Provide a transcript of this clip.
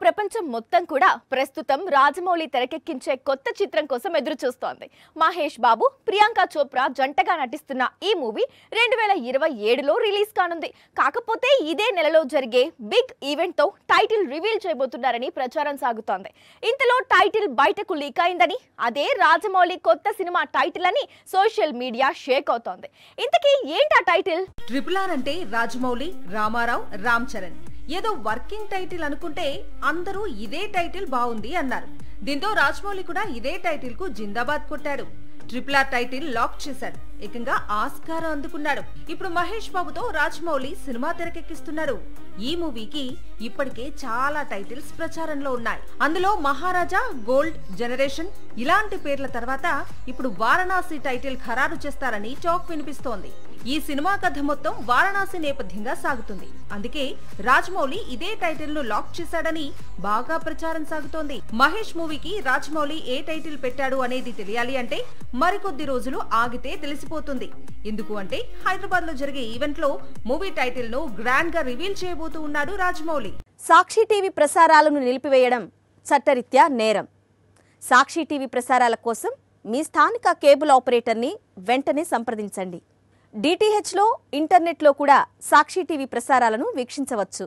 ప్రపంచం మొత్తం కూడా ప్రస్తుతం రాజమౌళి తెరకెక్కించే కొత్త చిత్రం కోసం ఎదురు చూస్తోంది. మహేష్ బాబు, ప్రియాంక చోప్రా జంటగా నటిస్తున్న ఈ మూవీ 2027లో రిలీజ్ కానుంది. కాకపోతే ఇదే నెలలో జరిగే బిగ్ ఈవెంట్ తో టైటిల్ రివీల్ చేయబోతున్నారని ప్రచారం సాగుతోంది. ఇంతలో టైటిల్ బయటకు లీక్ అయిందని, అదే రాజమౌళి కొత్త సినిమా టైటిల్ అని సోషల్ మీడియా షేక్ అవుతోంది. ఇంతకీ ఏంటా టైటిల్? RRR అంటే రాజమౌళి, రామారావు, రామ్ చరణ్. ఏదో వర్కింగ్ టైటిల్ అనుకుంటే అందరూ ఇదే టైటిల్ బాగుంది అన్నారు. దీంతో రాజమౌళి కూడా ఇదే టైటిల్ కు జిందాబాద్ కొట్టాడు. RRR టైటిల్ లాక్ చేశాడు. ఏకంగా ఆస్కార్ అందుకున్నాడు. ఇప్పుడు మహేష్ బాబుతో రాజమౌళి సినిమా తెరకెక్కిస్తున్నాడు. ఈ మూవీకి ఇప్పటికే చాలా టైటిల్స్ ప్రచారంలో ఉన్నాయి. అందులో మహారాజా, గోల్డ్, జనరేషన్ ఇలాంటి పేర్ల తర్వాత ఇప్పుడు వారణాసి టైటిల్ ఖరారు చేస్తారని టాక్ వినిపిస్తోంది. ఈ సినిమా కథ మొత్తం వారణాసి నేపథ్యంగా సాగుతుంది. అందుకే రాజమౌళి ఇదే టైటిల్ ను లాక్ చేశాడని బాగా ప్రచారం సాగుతోంది. మహేష్ మూవీకి రాజమౌళి ఏ టైటిల్ పెట్టాడు అనేది తెలియాలి అంటే మరికొద్ది రోజులు ఆగితే తెలిసిపోతుంది. ఎందుకు అంటే హైదరాబాద్ లో జరిగే ఈవెంట్ లో మూవీ టైటిల్ ను గ్రాండ్ గా రివీల్ చేయబోతూ ఉన్నాడు రాజమౌళి. సాక్షి టీవీ ప్రసారాలను నిలిపివేయడం చట్టరీత్యా నేరం. సాక్షి టీవీ ప్రసారాల కోసం మీ స్థానిక కేబుల్ ఆపరేటర్ని వెంటనే సంప్రదించండి. DTHలో, ఇంటర్నెట్లో కూడా సాక్షి టీవీ ప్రసారాలను వీక్షించవచ్చు.